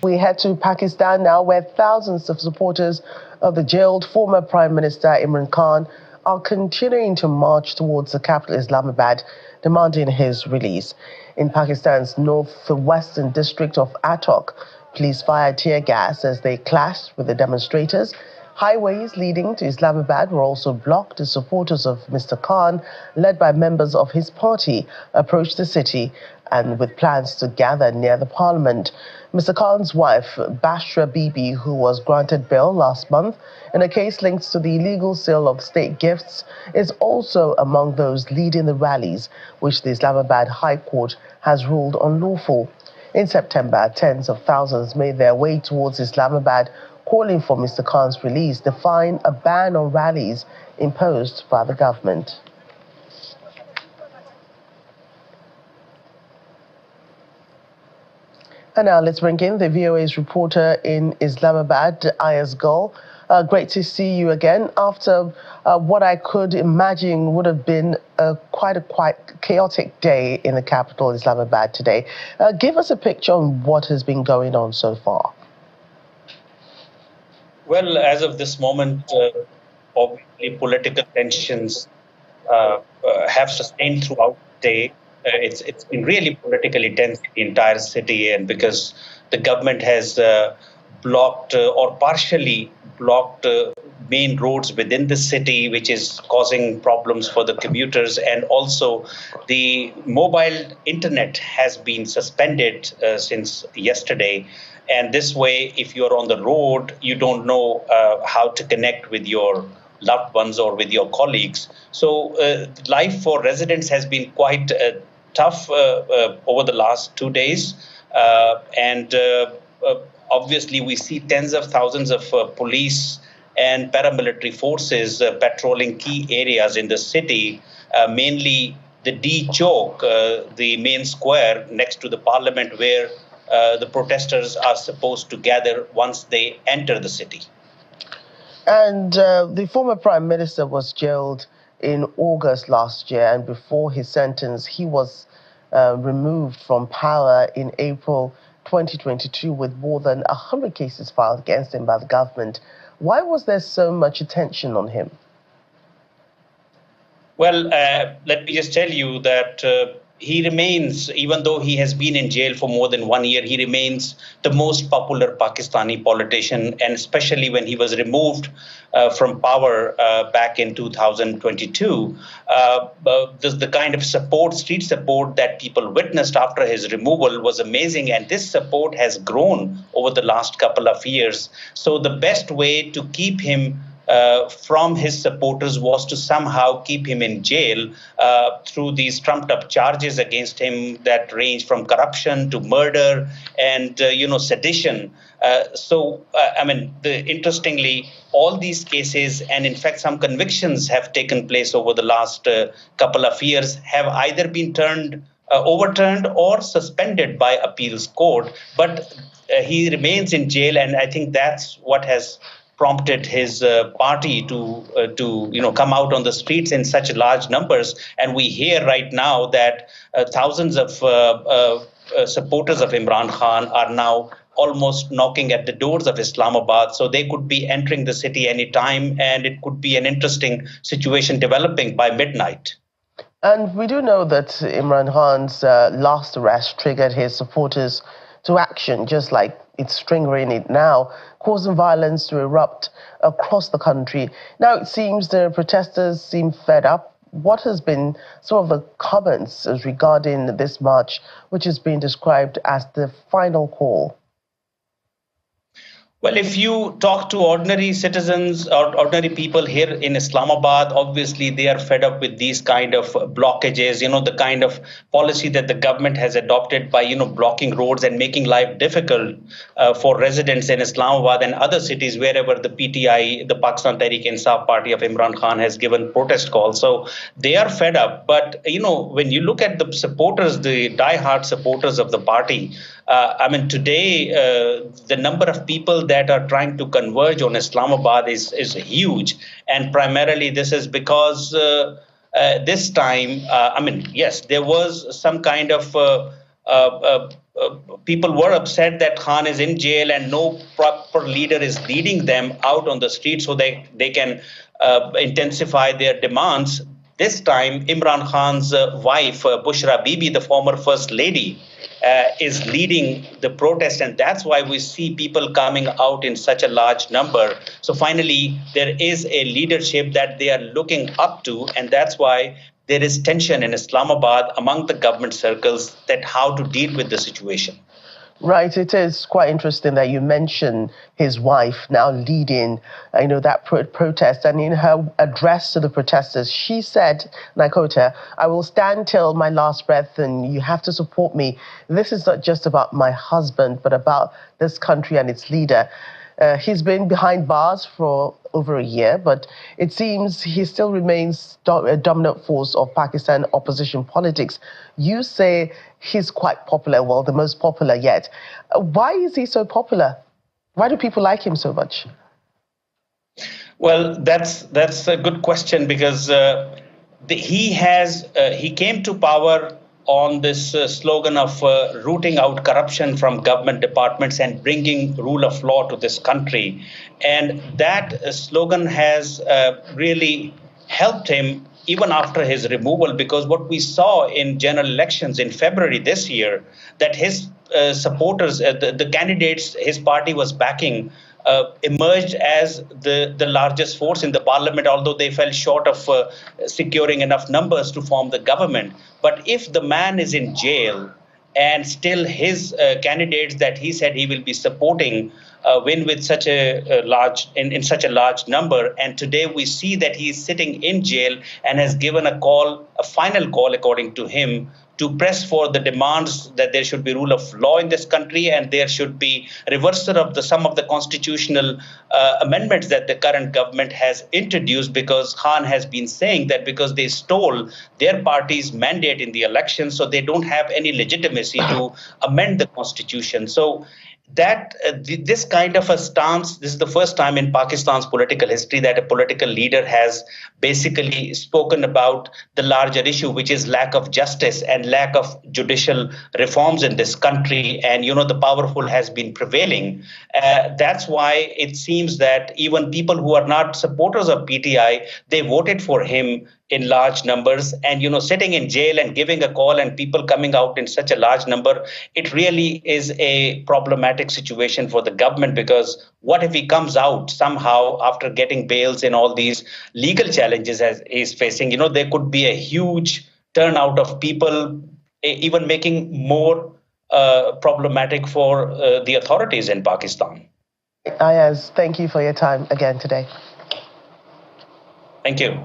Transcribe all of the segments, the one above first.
we head to Pakistan now, where thousands of supporters of the jailed former Prime Minister Imran Khan are continuing to march towards the capital Islamabad, demanding his release. In Pakistan's northwestern district of Attock, police fired tear gas as they clashed with the demonstrators. Highways leading to Islamabad were also blocked as supporters of Mr. Khan, led by members of his party, approached the city and with plans to gather near the parliament. Mr. Khan's wife, Bashra Bibi, who was granted bail last month in a case linked to the illegal sale of state gifts, is also among those leading the rallies, which the Islamabad High Court has ruled unlawful. In September, tens of thousands made their way towards Islamabad, calling for Mr. Khan's release, defying a ban on rallies imposed by the government. And now let's bring in the VOA's reporter in Islamabad, Ayaz Gul. Great to see you again after what I could imagine would have been quite a chaotic day in the capital, Islamabad, today. Give us a picture on what has been going on so far. Well, as of this moment, obviously political tensions have sustained throughout the day. It's been really politically tense in the entire city, and because the government has blocked or partially blocked main roads within the city, which is causing problems for the commuters, and also the mobile internet has been suspended since yesterday. And this way, if you're on the road, you don't know how to connect with your loved ones or with your colleagues. So life for residents has been quite tough over the last 2 days. And obviously, we see tens of thousands of police and paramilitary forces patrolling key areas in the city, mainly the D Chowk, the main square next to the parliament, where the protesters are supposed to gather once they enter the city. And the former Prime Minister was jailed in August last year, and before his sentence, he was removed from power in April 2022 with more than 100 cases filed against him by the government. Why was there so much attention on him? Well, let me just tell you that he remains, even though he has been in jail for more than 1 year, he remains the most popular Pakistani politician, and especially when he was removed from power back in 2022, the kind of support, street support that people witnessed after his removal was amazing, and this support has grown over the last couple of years. So the best way to keep him from his supporters was to somehow keep him in jail through these trumped-up charges against him that range from corruption to murder and sedition. Interestingly, all these cases, and in fact some convictions have taken place over the last couple of years, have either been overturned or suspended by appeals court. But he remains in jail, and I think that's what has prompted his party to come out on the streets in such large numbers. And we hear right now that thousands of supporters of Imran Khan are now almost knocking at the doors of Islamabad, so they could be entering the city anytime, and it could be an interesting situation developing by midnight. And we do know that Imran Khan's last arrest triggered his supporters to action, just like it's triggering it now, causing violence to erupt across the country. Now it seems the protesters seem fed up. What has been some of the comments as regarding this march, which has been described as the final call? Well, if you talk to ordinary citizens or ordinary people here in Islamabad, obviously they are fed up with these kind of blockages, the kind of policy that the government has adopted by, blocking roads and making life difficult for residents in Islamabad and other cities wherever the PTI, the Pakistan Tehreek-e-Insaf Party of Imran Khan, has given protest calls. So they are fed up. But, when you look at the supporters, the diehard supporters of the party, today the number of people that are trying to converge on Islamabad is huge. And primarily this is because this time, yes, there was some kind of people were upset that Khan is in jail and no proper leader is leading them out on the street so they can intensify their demands. This time, Imran Khan's wife, Bushra Bibi, the former first lady, is leading the protest, and that's why we see people coming out in such a large number. So finally, there is a leadership that they are looking up to, and that's why there is tension in Islamabad among the government circles that how to deal with the situation. Right, it is quite interesting that you mention his wife now leading, that protest. And in her address to the protesters, she said, and I quote her, "I will stand till my last breath and you have to support me. This is not just about my husband, but about this country and its leader." He's been behind bars for over a year, but it seems he still remains a dominant force of Pakistan opposition politics. You say he's quite popular, well, the most popular yet. Why is he so popular? Why do people like him so much? Well, that's a good question because he came to power on this slogan of rooting out corruption from government departments and bringing rule of law to this country. And that slogan has really helped him even after his removal, because what we saw in general elections in February this year, that his supporters, the candidates his party was backing, emerged as the largest force in the parliament, although they fell short of securing enough numbers to form the government. But if the man is in jail and still his candidates that he said he will be supporting win with such a in such a large number, and today we see that he is sitting in jail and has given a final call, according to him, to press for the demands that there should be rule of law in this country and there should be reversal of some of the constitutional amendments that the current government has introduced, because Khan has been saying that because they stole their party's mandate in the election, so they don't have any legitimacy to amend the constitution. So that this kind of a stance, this is the first time in Pakistan's political history that a political leader has basically spoken about the larger issue, which is lack of justice and lack of judicial reforms in this country. And, the powerful has been prevailing. That's why it seems that even people who are not supporters of PTI, they voted for him in large numbers. And, sitting in jail and giving a call and people coming out in such a large number, it really is a problematic situation for the government, because what if he comes out somehow after getting bails and all these legal challenges as he's facing? There could be a huge turnout of people, even making more problematic for the authorities in Pakistan. Ayaz, thank you for your time again today. Thank you.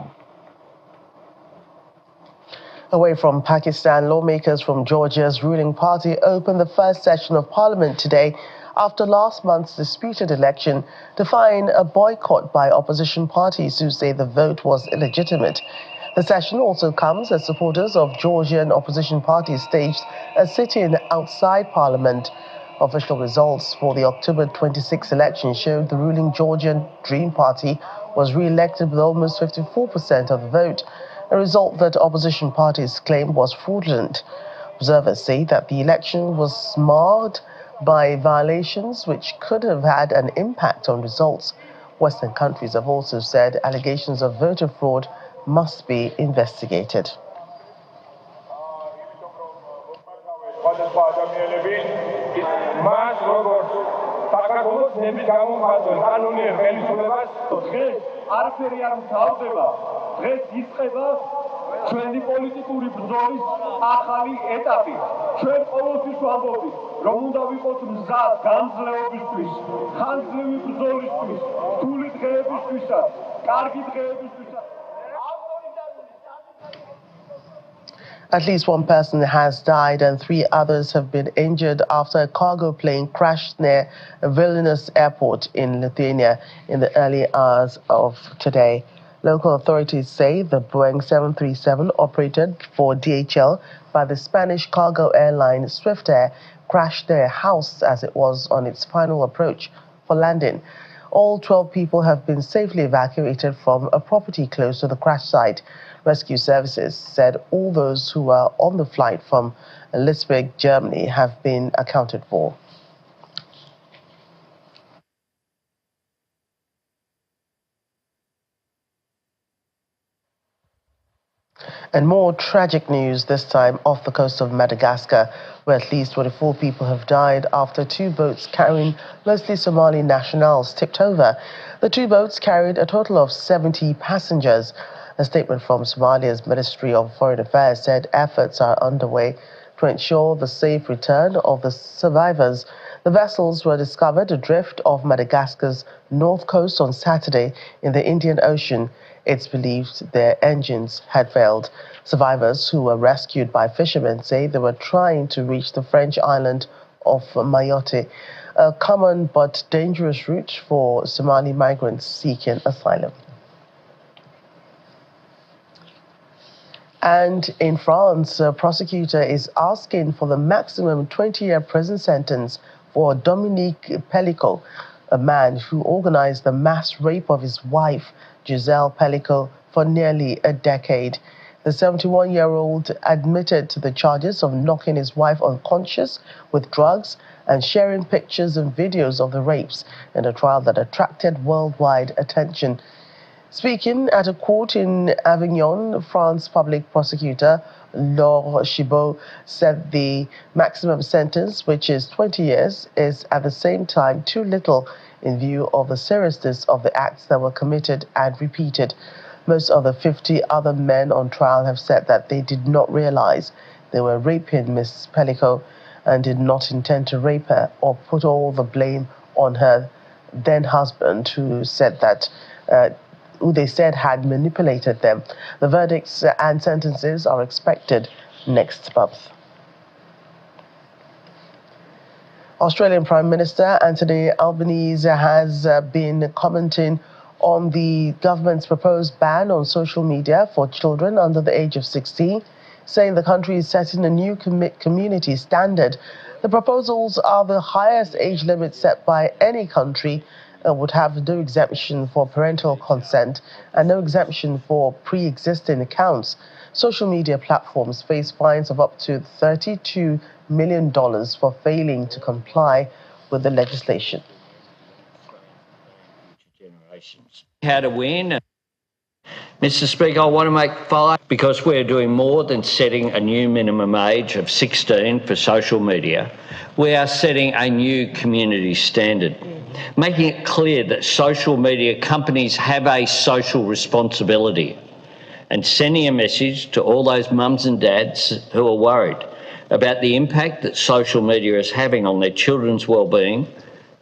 Away from Pakistan, lawmakers from Georgia's ruling party opened the first session of parliament today after last month's disputed election, defying a boycott by opposition parties who say the vote was illegitimate. The session also comes as supporters of Georgian opposition parties staged a sit-in outside parliament. Official results for the October 26 election showed the ruling Georgian Dream Party was re-elected with almost 54% of the vote, a result that opposition parties claim was fraudulent. Observers say that the election was marred by violations which could have had an impact on results. Western countries have also said allegations of voter fraud must be investigated. ჩვენი პოლიტიკური ბრძოლის ახალი ეტაპი. ჩვენ ყოველთვის ვამბობთ, რომ უნდა ვიყოთ მზად განძლეობისთვის, ხანგრძლივი ბრძოლისთვის, რთული დღეებისთვისაც, კარგი დღეებისთვისაც. At least one person has died and 3 others have been injured after a cargo plane crashed near Vilnius airport in Lithuania in the early hours of today. Local authorities say the Boeing 737 operated for DHL by the Spanish cargo airline Swiftair crashed near a house as it was on its final approach for landing. All 12 people have been safely evacuated from a property close to the crash site. Rescue services said all those who were on the flight from Lisbon, Germany, have been accounted for. And more tragic news, this time off the coast of Madagascar, where at least 24 people have died after two boats carrying mostly Somali nationals tipped over. The two boats carried a total of 70 passengers. A statement from Somalia's Ministry of Foreign Affairs said efforts are underway to ensure the safe return of the survivors. The vessels were discovered adrift off Madagascar's north coast on Saturday in the Indian Ocean. It's believed their engines had failed. Survivors who were rescued by fishermen say they were trying to reach the French island of Mayotte, a common but dangerous route for Somali migrants seeking asylum. And in France, a prosecutor is asking for the maximum 20-year prison sentence for Dominique Pellicot, a man who organized the mass rape of his wife, Giselle Pellicot, for nearly a decade. The 71-year-old admitted to the charges of knocking his wife unconscious with drugs and sharing pictures and videos of the rapes in a trial that attracted worldwide attention. Speaking at a court in Avignon, France public prosecutor Laure Chibot said the maximum sentence, which is 20 years, is at the same time too little in view of the seriousness of the acts that were committed and repeated. Most of the 50 other men on trial have said that they did not realize they were raping Miss Pellicot and did not intend to rape her or put all the blame on her then husband, who they said had manipulated them. The verdicts and sentences are expected next month. Australian Prime Minister Anthony Albanese has been commenting on the government's proposed ban on social media for children under the age of 16, saying the country is setting a new community standard. The proposals are the highest age limit set by any country and would have no exemption for parental consent and no exemption for pre-existing accounts. Social media platforms face fines of up to $32 million for failing to comply with the legislation. How to win. Mr. Speaker, I want to make 5 because we're doing more than setting a new minimum age of 16 for social media. We are setting a new community standard, making it clear that social media companies have a social responsibility and sending a message to all those mums and dads who are worried about the impact that social media is having on their children's well-being,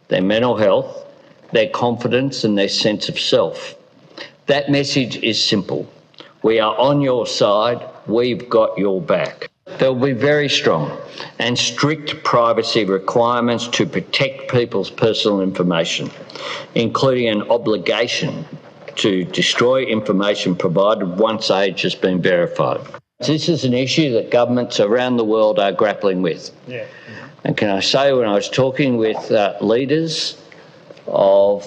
their mental health, their confidence and their sense of self. That message is simple. We are on your side. We've got your back. There will be very strong and strict privacy requirements to protect people's personal information, including an obligation to destroy information provided once age has been verified. This is an issue that governments around the world are grappling with. Yeah. And can I say, when I was talking with leaders of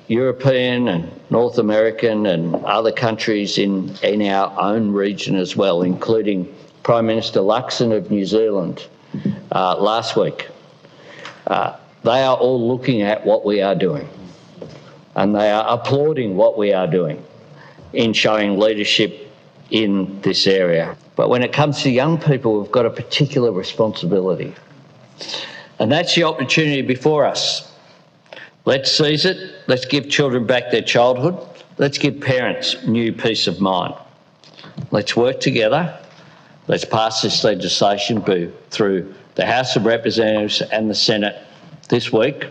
European and North American and other countries in our own region as well, including Prime Minister Luxon of New Zealand last week, they are all looking at what we are doing and they are applauding what we are doing in showing leadership in this area. But when it comes to young people, we've got a particular responsibility. And that's the opportunity before us. Let's seize it. Let's give children back their childhood. Let's give parents new peace of mind. Let's work together. Let's pass this legislation through the House of Representatives and the Senate this week,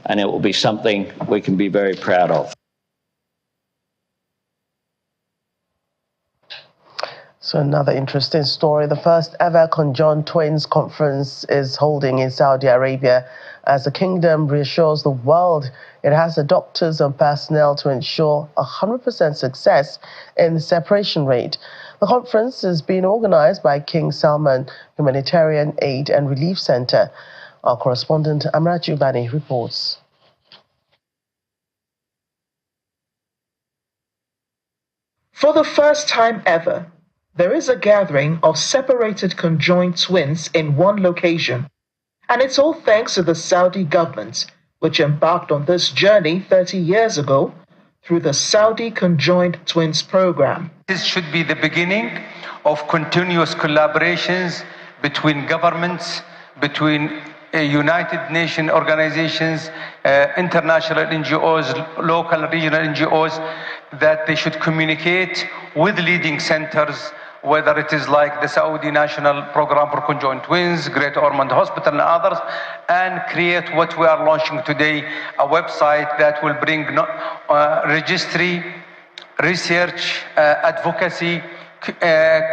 and it will be something we can be very proud of. So another interesting story. The first ever Conjoined Twins conference is holding in Saudi Arabia as the kingdom reassures the world it has the doctors and personnel to ensure 100% success in the separation rate. The conference is being organized by King Salman Humanitarian Aid and Relief Center. Our correspondent Amrat Jubani reports. For the first time ever, there is a gathering of separated conjoined twins in one location. And it's all thanks to the Saudi government, which embarked on this journey 30 years ago through the Saudi Conjoined Twins program. This should be the beginning of continuous collaborations between governments, between United Nations organizations, international NGOs, local and regional NGOs, that they should communicate with leading centers, whether it is like the Saudi National Program for Conjoined Twins, Great Ormond Hospital and others, and create what we are launching today, a website that will bring registry, research, advocacy,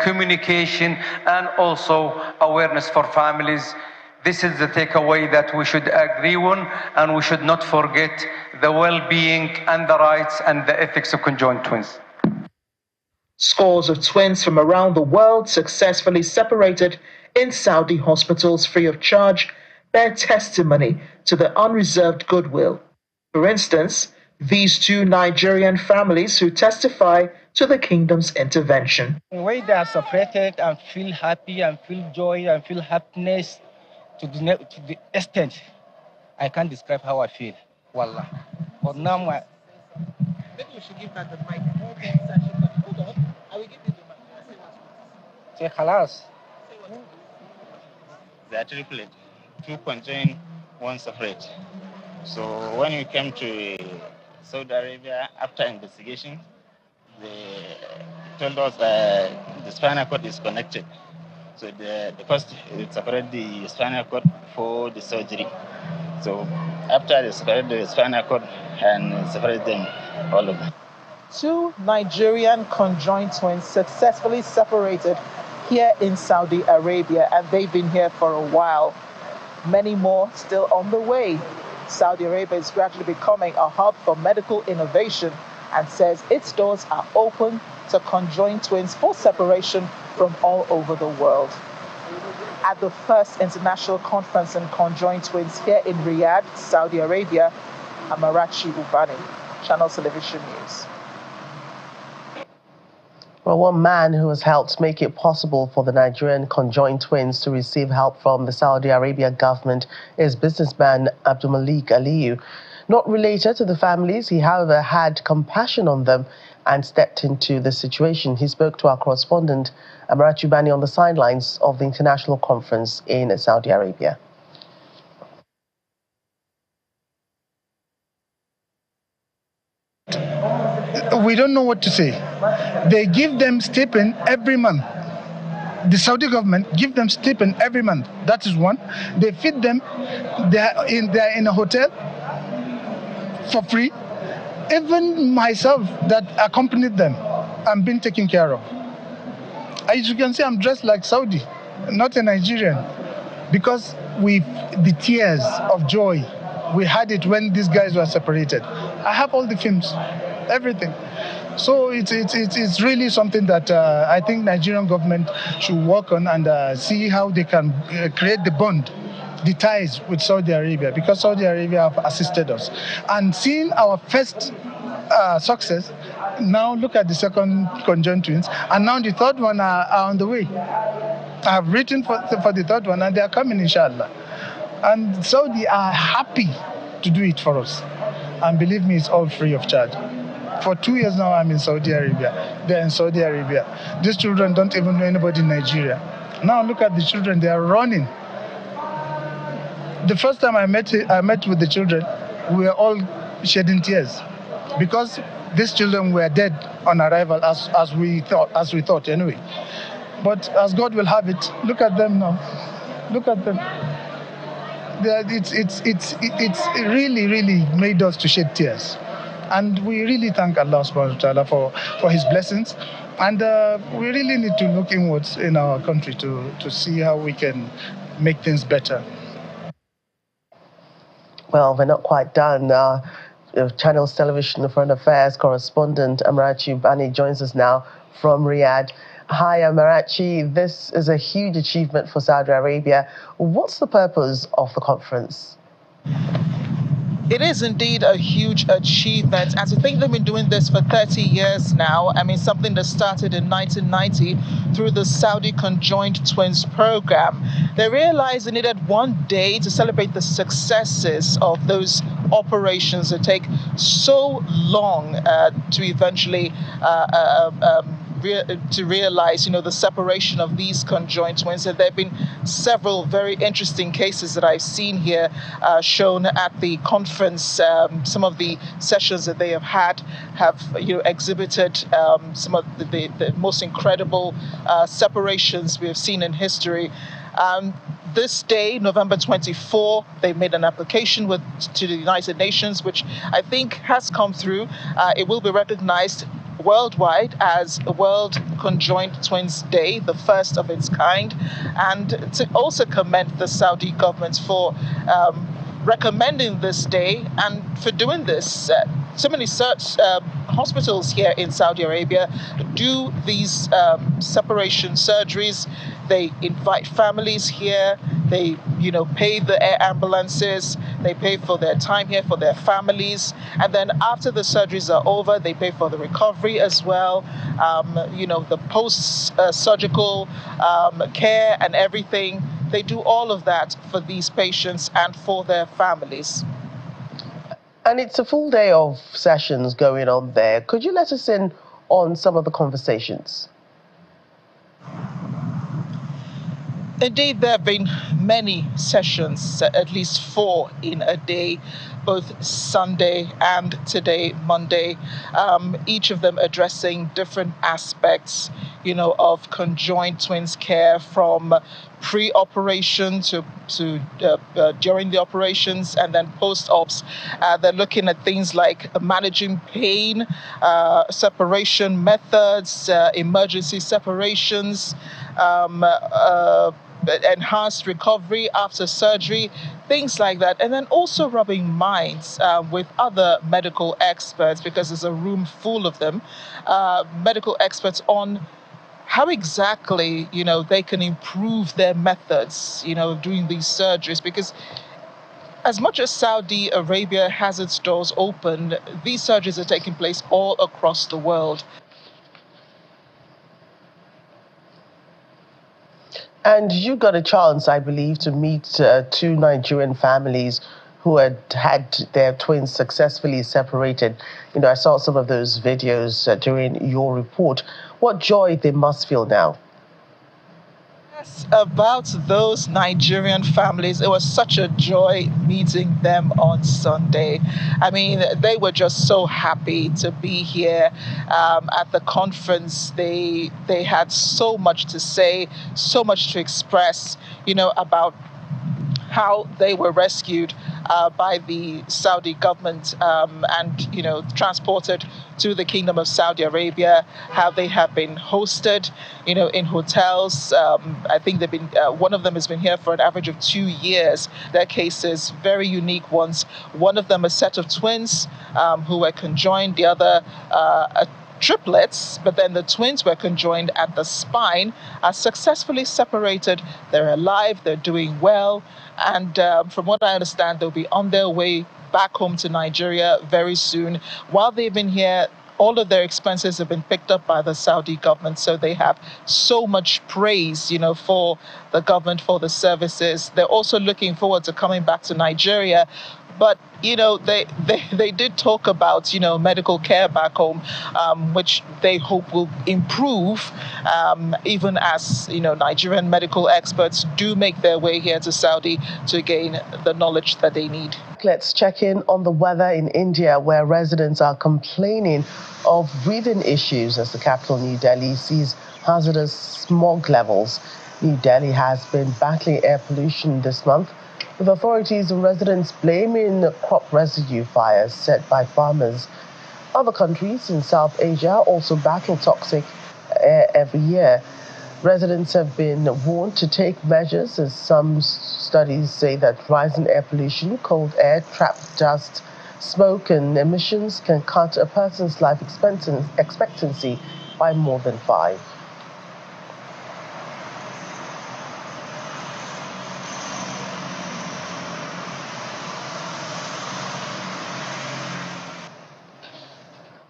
communication, and also awareness for families. This is the takeaway that we should agree on, and we should not forget the well-being and the rights and the ethics of conjoined twins. Scores of twins from around the world successfully separated in Saudi hospitals free of charge bear testimony to the unreserved goodwill. For instance, these two Nigerian families who testify to the kingdom's intervention. When they are separated and feel happy and feel joy and feel happiness to the extent I can't describe how I feel. Wallah. But now maybe you should give her the mic. Okay, hold on. I will give you the mic. Say halas. They are triplet, two conjoined, one separate. So when we came to Saudi Arabia after investigation, they told us that the spinal cord is connected. So the first it separate the spinal cord for the surgery. So after they separate the spinal cord and separate them, all of them. Two Nigerian conjoined twins successfully separated here in Saudi Arabia, and they've been here for a while. Many more still on the way. Saudi Arabia is gradually becoming a hub for medical innovation and says its doors are open to conjoined twins for separation from all over the world. At the first international conference on conjoined twins here in Riyadh, Saudi Arabia, Amarachi Ubani, Channel Television News. Well, one man who has helped make it possible for the Nigerian conjoined twins to receive help from the Saudi Arabia government is businessman Abdulmalik Aliyu. Not related to the families, he, however, had compassion on them and stepped into the situation. He spoke to our correspondent, Amarachi Ubani, on the sidelines of the international conference in Saudi Arabia. We don't know what to say. They give them stipend every month. The Saudi government give them stipend every month. That is one. They feed them. They're in a hotel for free. Even myself that accompanied them, I'm being taken care of. As you can see, I'm dressed like Saudi, not a Nigerian, because the tears of joy, we had it when these guys were separated. I have all the films, everything. So it's really something that I think Nigerian government should work on and see how they can create the bond, the ties with Saudi Arabia, because Saudi Arabia have assisted us. And seeing our first success, now look at the second conjoined twins, and now the third one are on the way. I have written for the third one, and they are coming, inshallah. And Saudi are happy to do it for us. And believe me, it's all free of charge. For 2 years now, I'm in Saudi Arabia. They're in Saudi Arabia. These children don't even know anybody in Nigeria. Now look at the children, they are running. The first time I met with the children, we were all shedding tears because these children were dead on arrival, as we thought anyway. But as God will have it, look at them now. Look at them. It's really made us to shed tears. And we really thank Allah subhanahu wa ta'ala for his blessings. And we really need to look inwards in our country to see how we can make things better. Well, we're not quite done. Channels Television Foreign Affairs correspondent Amarachi Ubani joins us now from Riyadh. Hi, Amarachi. This is a huge achievement for Saudi Arabia. What's the purpose of the conference? It is indeed a huge achievement, and to think they've been doing this for 30 years now. I mean, something that started in 1990 through the Saudi Conjoined Twins program. They realized they needed one day to celebrate the successes of those operations that take so long to eventually to realize, the separation of these conjoined twins. And there have been several very interesting cases that I've seen here shown at the conference. Some of the sessions that they have had have, exhibited some of the most incredible separations we have seen in history. This day, November 24, they made an application to the United Nations, which I think has come through. It will be recognized worldwide as World Conjoined Twins Day, the first of its kind, and to also commend the Saudi government for recommending this day and for doing this. So many hospitals here in Saudi Arabia do these separation surgeries. They invite families here. They, pay the air ambulances. They pay for their time here for their families. And then after the surgeries are over, they pay for the recovery as well. The post-surgical care and everything. They do all of that for these patients and for their families. And it's a full day of sessions going on there. Could you let us in on some of the conversations? Indeed, there have been many sessions, at least 4 in a day, both Sunday and today, Monday, each of them addressing different aspects, of conjoined twins care, from pre-operation to during the operations, and then post-ops. They're looking at things like managing pain, separation methods, emergency separations, enhanced recovery after surgery, things like that. And then also rubbing minds with other medical experts, because there's a room full of them, medical experts on how exactly, they can improve their methods, doing these surgeries. Because as much as Saudi Arabia has its doors open, these surgeries are taking place all across the world. And you got a chance, I believe, to meet 2 Nigerian families who had their twins successfully separated. I saw some of those videos during your report. What joy they must feel now. Yes, about those Nigerian families, it was such a joy meeting them on Sunday. I mean, they were just so happy to be here at the conference. They had so much to say, so much to express, about how they were rescued by the Saudi government and, transported to the Kingdom of Saudi Arabia, how they have been hosted, in hotels. I think they've been, one of them has been here for an average of 2 years. Their cases, very unique ones. One of them, a set of twins who were conjoined, the other triplets, but then the twins were conjoined at the spine, are successfully separated. They're alive, they're doing well, and from what I understand, they'll be on their way back home to Nigeria very soon. While they've been here, all of their expenses have been picked up by the Saudi government, so they have so much praise, for the government, for the services. They're also looking forward to coming back to Nigeria. But, they did talk about, medical care back home, which they hope will improve, even as, Nigerian medical experts do make their way here to Saudi to gain the knowledge that they need. Let's check in on the weather in India, where residents are complaining of breathing issues as the capital, New Delhi, sees hazardous smog levels. New Delhi has been battling air pollution this month, with authorities and residents blaming crop residue fires set by farmers. Other countries in South Asia also battle toxic air every year. Residents have been warned to take measures, as some studies say that rising air pollution, cold air, trapped dust, smoke and emissions can cut a person's life expectancy by more than 5.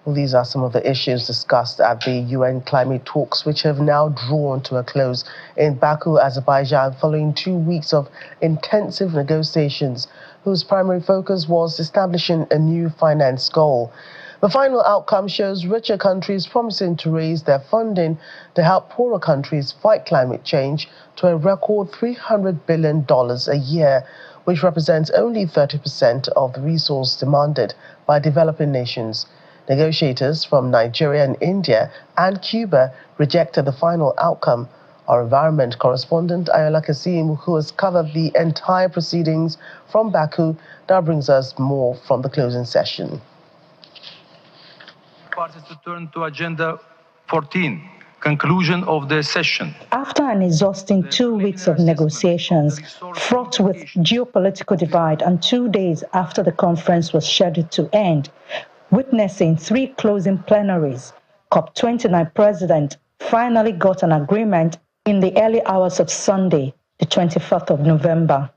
Well, these are some of the issues discussed at the UN climate talks, which have now drawn to a close in Baku, Azerbaijan, following 2 weeks of intensive negotiations, whose primary focus was establishing a new finance goal. The final outcome shows richer countries promising to raise their funding to help poorer countries fight climate change to a record $300 billion a year, which represents only 30% of the resource demanded by developing nations. Negotiators from Nigeria and India and Cuba rejected the final outcome. Our environment correspondent, Ayola Kasim, who has covered the entire proceedings from Baku, now brings us more from the closing session. Parties to turn to Agenda 14, conclusion of the session. After an exhausting 2 weeks of negotiations, fraught with geopolitical divide, and 2 days after the conference was scheduled to end, witnessing 3 closing plenaries, COP29 President finally got an agreement in the early hours of Sunday, the 24th of November.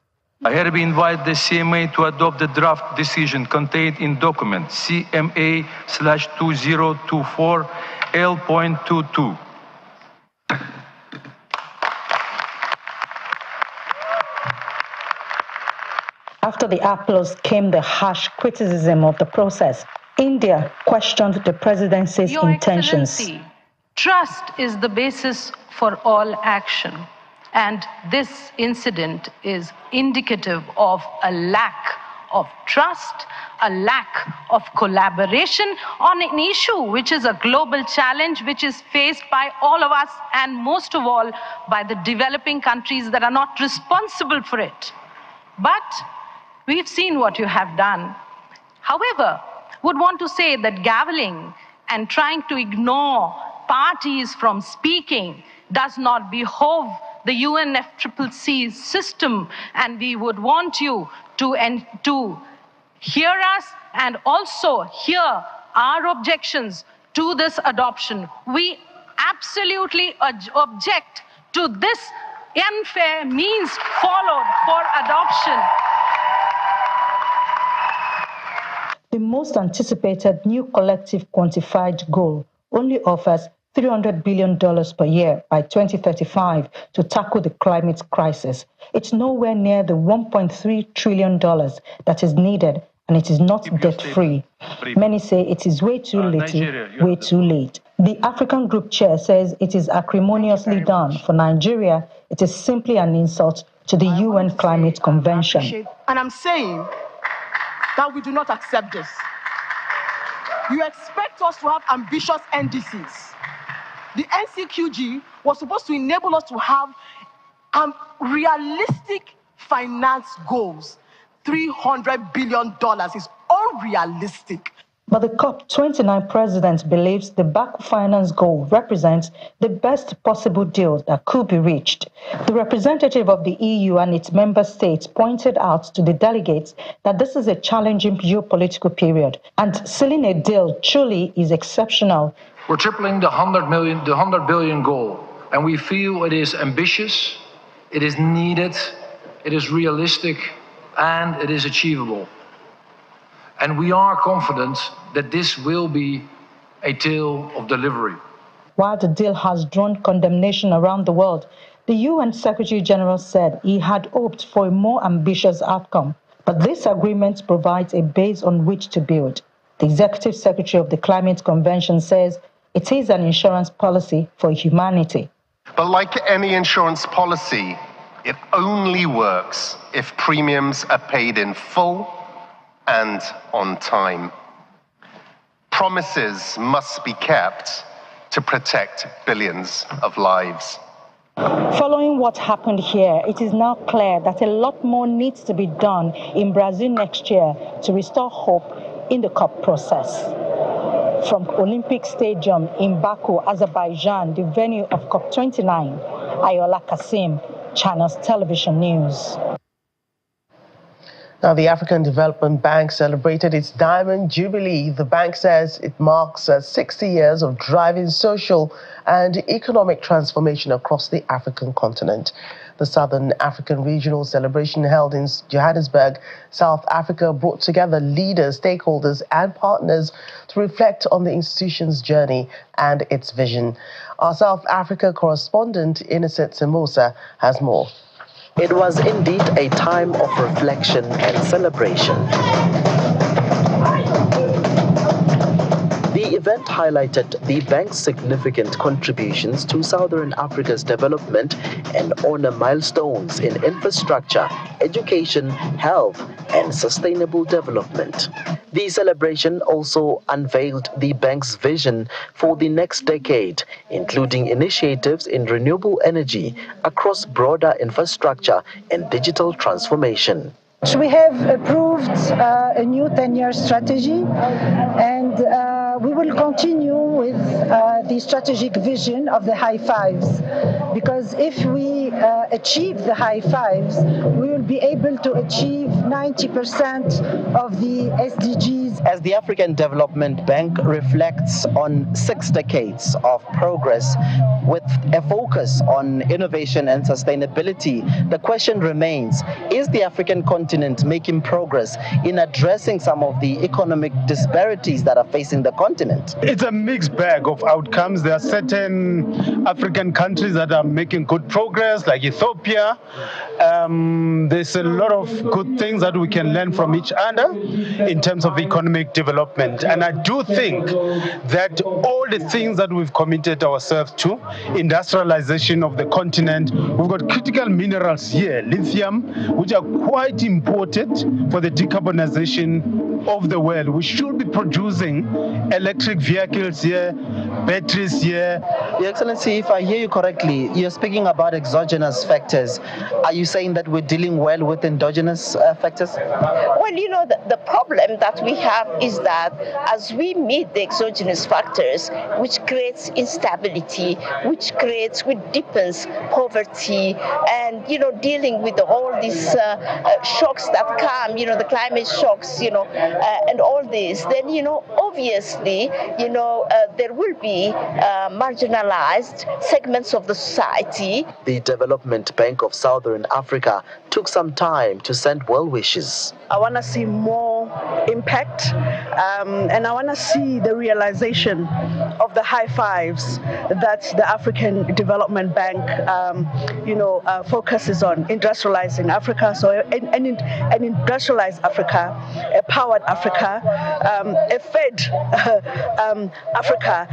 I hereby invite the CMA to adopt the draft decision contained in document CMA/2024 L.22. After the applause came the harsh criticism of the process. India questioned the presidency's intentions. Excellency, trust is the basis for all action, and this incident is indicative of a lack of trust, a lack of collaboration on an issue which is a global challenge which is faced by all of us, and most of all by the developing countries that are not responsible for it. But we've seen what you have done. However, would want to say that gaveling and trying to ignore parties from speaking does not behove the UNFCCC system, and we would want you to hear us and also hear our objections to this adoption. We absolutely object to this unfair means followed for adoption. The most anticipated new collective quantified goal only offers $300 billion per year by 2035 to tackle the climate crisis. It's nowhere near the $1.3 trillion that is needed, and it is not debt-free. Many say it is way too little, way too late. The African Group Chair says it is acrimoniously done. For Nigeria, it is simply an insult to the UN Climate Convention. And I'm saying that we do not accept this. You expect us to have ambitious NDCs. The NCQG was supposed to enable us to have realistic finance goals. $300 billion is unrealistic. But the COP29 president believes the Baku finance goal represents the best possible deal that could be reached. The representative of the EU and its member states pointed out to the delegates that this is a challenging geopolitical period, and sealing a deal truly is exceptional. We're tripling the $100 billion goal, and we feel it is ambitious, it is needed, it is realistic, and it is achievable. And we are confident that this will be a tale of delivery. While the deal has drawn condemnation around the world, the UN Secretary General said he had hoped for a more ambitious outcome. But this agreement provides a base on which to build. The Executive Secretary of the Climate Convention says it is an insurance policy for humanity. But like any insurance policy, it only works if premiums are paid in full and on time. Promises must be kept to protect billions of lives. Following what happened here, it is now clear that a lot more needs to be done in Brazil next year to restore hope in the COP process. From Olympic Stadium in Baku, Azerbaijan, the venue of COP29, Ayola Kasim, Channels Television News. Now, the African Development Bank celebrated its Diamond Jubilee. The bank says it marks 60 years of driving social and economic transformation across the African continent. The Southern African Regional Celebration held in Johannesburg, South Africa, brought together leaders, stakeholders and partners to reflect on the institution's journey and its vision. Our South Africa correspondent, Innocent Samosa, has more. It was indeed a time of reflection and celebration. The event highlighted the bank's significant contributions to Southern Africa's development and honor milestones in infrastructure, education, health, and sustainable development. The celebration also unveiled the bank's vision for the next decade, including initiatives in renewable energy across broader infrastructure and digital transformation. We have approved a new 10-year strategy, and we will continue with the strategic vision of the high fives, because if we achieve the high fives, we will be able to achieve 90% of the SDGs. As the African Development Bank reflects on 6 decades of progress with a focus on innovation and sustainability, the question remains, is the African continent making progress in addressing some of the economic disparities that are facing the continent? It's a mixed bag of outcomes. There are certain African countries that are making good progress, like Ethiopia. There's a lot of good things that we can learn from each other in terms of economic development. And I do think that all the things that we've committed ourselves to, industrialization of the continent, we've got critical minerals here, lithium, which are quite important for the decarbonization of the world. We should be producing electric vehicles here, batteries here. Your Excellency, if I hear you correctly, you're speaking about exogenous factors. Are you saying that we're dealing well with endogenous factors? Well, you know, the problem that we have is that as we meet the exogenous factors, which creates instability, which deepens poverty, and, you know, dealing with all these shocks that come, you know, the climate shocks, you know, and all this, then, you know, obviously, you know, there will be marginalized segments of the society. The Development Bank of Southern Africa took some time to send well wishes. I want to see more impact, and I want to see the realization of the high fives that the African Development Bank, focuses on industrializing Africa, so an industrialized Africa, a powered Africa, a fed Africa,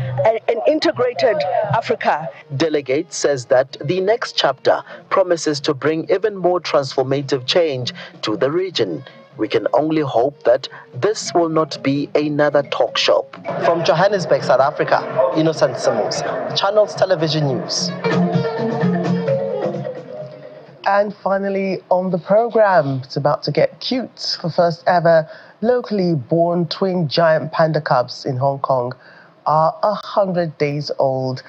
an integrated Africa. Delegate says that the next chapter promises to bring even more transformative change to the region. We can only hope that this will not be another talk shop. From Johannesburg, South Africa, Innocent Samosa, Channels Television News. And finally, on the program, it's about to get cute. The first ever locally born twin giant panda cubs in Hong Kong are 100 days old.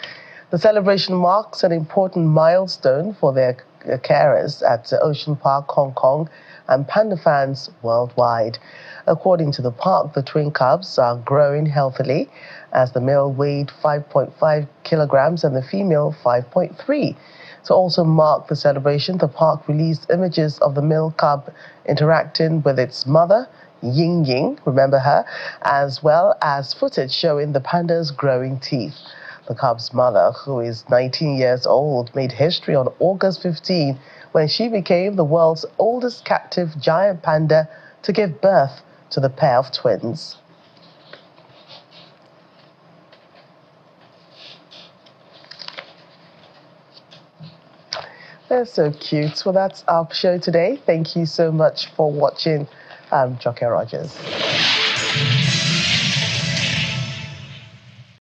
The celebration marks an important milestone for their carers at Ocean Park, Hong Kong, and panda fans worldwide. According to the park, the twin cubs are growing healthily, as the male weighed 5.5 kilograms and the female 5.3. To also mark the celebration, the park released images of the male cub interacting with its mother, Ying Ying, remember her, as well as footage showing the panda's growing teeth. The cub's mother, who is 19 years old, made history on August 15 when she became the world's oldest captive giant panda to give birth to the pair of twins. They're so cute. Well, that's our show today. Thank you so much for watching. I'm Joke Rogers.